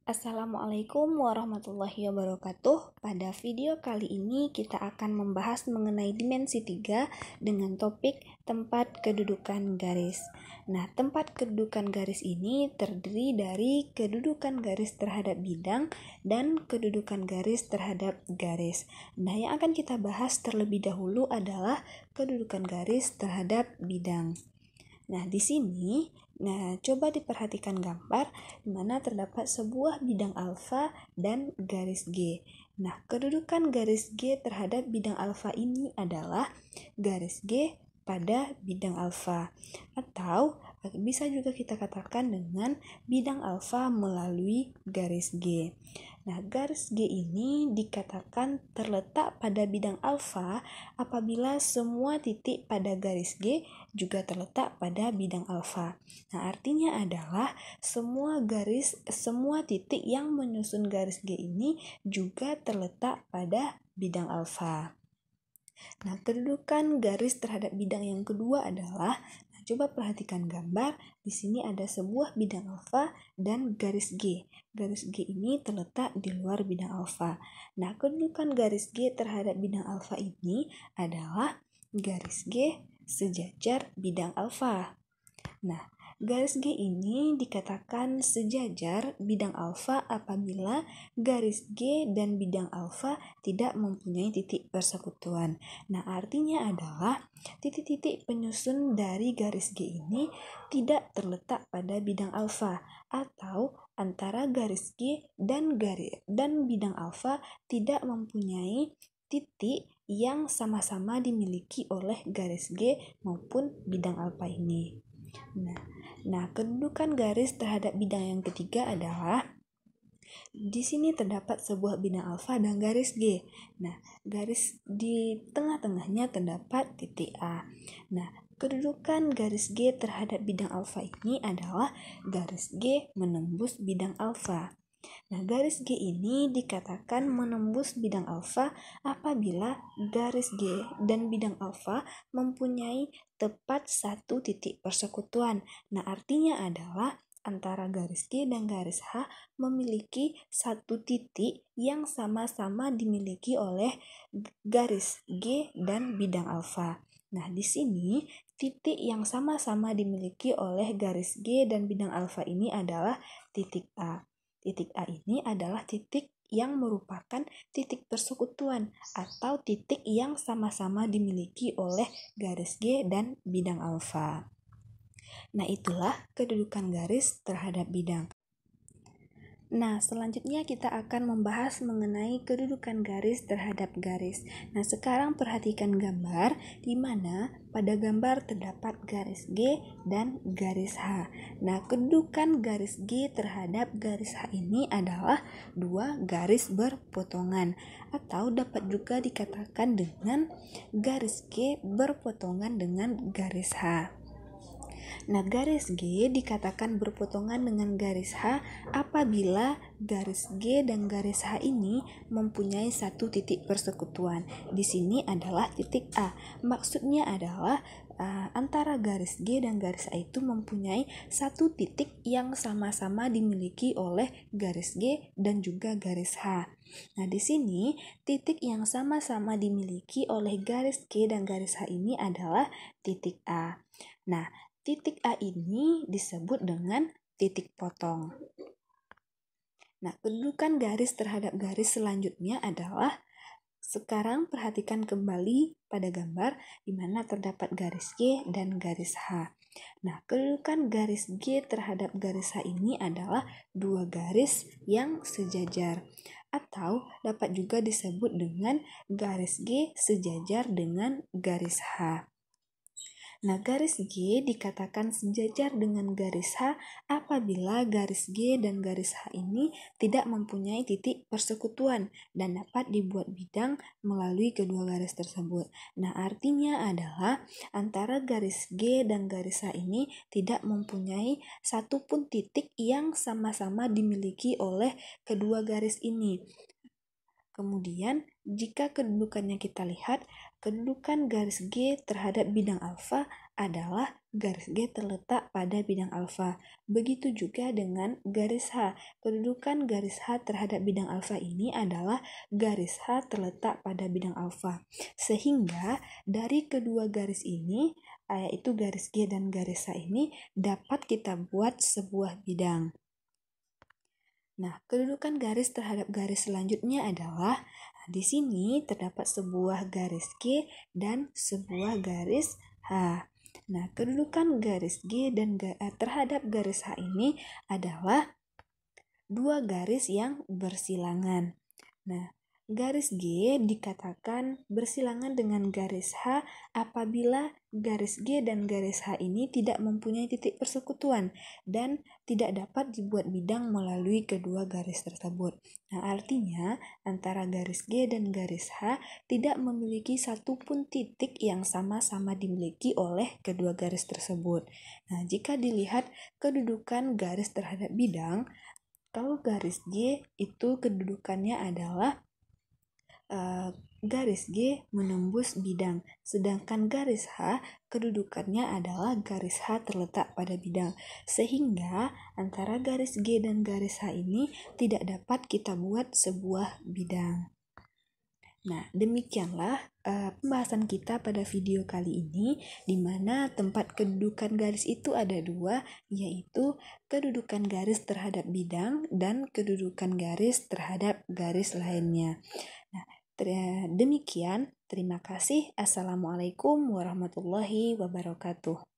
Assalamualaikum warahmatullahi wabarakatuh. Pada video kali ini kita akan membahas mengenai dimensi 3 dengan topik tempat kedudukan garis. Nah, tempat kedudukan garis ini terdiri dari kedudukan garis terhadap bidang dan kedudukan garis terhadap garis. Nah, yang akan kita bahas terlebih dahulu adalah kedudukan garis terhadap bidang. Nah, di sini, coba diperhatikan gambar di mana terdapat sebuah bidang alfa dan garis G. Nah, kedudukan garis G terhadap bidang alfa ini adalah garis G pada bidang alfa, atau bisa juga kita katakan dengan bidang alfa melalui garis G. Nah, garis G ini dikatakan terletak pada bidang alfa apabila semua titik pada garis G juga terletak pada bidang alfa. Nah, artinya adalah semua titik yang menyusun garis G ini juga terletak pada bidang alfa. Nah, kedudukan garis terhadap bidang yang kedua adalah, coba perhatikan gambar. Di sini ada sebuah bidang alfa dan garis G. Garis G ini terletak di luar bidang alfa. Nah, kedudukan garis G terhadap bidang alfa ini adalah garis G sejajar bidang alfa. Nah, garis G ini dikatakan sejajar bidang alfa apabila garis G dan bidang alfa tidak mempunyai titik persekutuan. Nah, artinya adalah titik-titik penyusun dari garis G ini tidak terletak pada bidang alfa, atau antara garis G dan bidang alfa tidak mempunyai titik yang sama-sama dimiliki oleh garis G maupun bidang alfa ini. Nah, kedudukan garis terhadap bidang yang ketiga adalah di sini terdapat sebuah bidang alfa dan garis G. Nah, garis di tengah-tengahnya terdapat titik A. Nah, kedudukan garis G terhadap bidang alfa ini adalah garis G menembus bidang alfa. Nah, garis G ini dikatakan menembus bidang alfa apabila garis G dan bidang alfa mempunyai tepat satu titik persekutuan. Nah, artinya adalah antara garis G dan garis H memiliki satu titik yang sama-sama dimiliki oleh garis G dan bidang alfa. Nah, di sini titik yang sama-sama dimiliki oleh garis G dan bidang alfa ini adalah titik A. Titik A ini adalah titik yang merupakan titik persekutuan atau titik yang sama-sama dimiliki oleh garis G dan bidang alfa. Nah, itulah kedudukan garis terhadap bidang. Nah, selanjutnya kita akan membahas mengenai kedudukan garis terhadap garis. Nah, sekarang perhatikan gambar di mana pada gambar terdapat garis G dan garis H. Nah, kedudukan garis G terhadap garis H ini adalah dua garis berpotongan, atau dapat juga dikatakan dengan garis G berpotongan dengan garis H. Nah, garis G dikatakan berpotongan dengan garis H apabila garis G dan garis H ini mempunyai satu titik persekutuan. Di sini adalah titik A. Maksudnya adalah antara garis G dan garis A itu mempunyai satu titik yang sama-sama dimiliki oleh garis G dan juga garis H. Nah, di sini titik yang sama-sama dimiliki oleh garis G dan garis H ini adalah titik A. Nah, titik A ini disebut dengan titik potong. Nah, kedudukan garis terhadap garis selanjutnya adalah, sekarang perhatikan kembali pada gambar di mana terdapat garis G dan garis H. Nah, kedudukan garis G terhadap garis H ini adalah dua garis yang sejajar, atau dapat juga disebut dengan garis G sejajar dengan garis H. Nah, garis G dikatakan sejajar dengan garis H apabila garis G dan garis H ini tidak mempunyai titik persekutuan dan dapat dibuat bidang melalui kedua garis tersebut. Nah, artinya adalah antara garis G dan garis H ini tidak mempunyai satu pun titik yang sama-sama dimiliki oleh kedua garis ini. Kemudian, jika kedudukannya kita lihat, kedudukan garis G terhadap bidang alfa adalah garis G terletak pada bidang alfa. Begitu juga dengan garis H. Kedudukan garis H terhadap bidang alfa ini adalah garis H terletak pada bidang alfa. Sehingga dari kedua garis ini, yaitu garis G dan garis H ini, dapat kita buat sebuah bidang. Nah, kedudukan garis terhadap garis selanjutnya adalah di sini terdapat sebuah garis G dan sebuah garis H. Nah, kedudukan garis G dan terhadap garis H ini adalah dua garis yang bersilangan. Nah, garis G dikatakan bersilangan dengan garis H apabila garis G dan garis H ini tidak mempunyai titik persekutuan dan tidak dapat dibuat bidang melalui kedua garis tersebut. Nah, artinya antara garis G dan garis H tidak memiliki satupun titik yang sama-sama dimiliki oleh kedua garis tersebut. Nah, jika dilihat kedudukan garis terhadap bidang, kalau garis G itu kedudukannya adalah garis G menembus bidang, sedangkan garis H kedudukannya adalah garis H terletak pada bidang, sehingga antara garis G dan garis H ini tidak dapat kita buat sebuah bidang. Nah, demikianlah pembahasan kita pada video kali ini, di mana tempat kedudukan garis itu ada dua, yaitu kedudukan garis terhadap bidang dan kedudukan garis terhadap garis lainnya. Nah, demikian. Terima kasih. Assalamualaikum warahmatullahi wabarakatuh.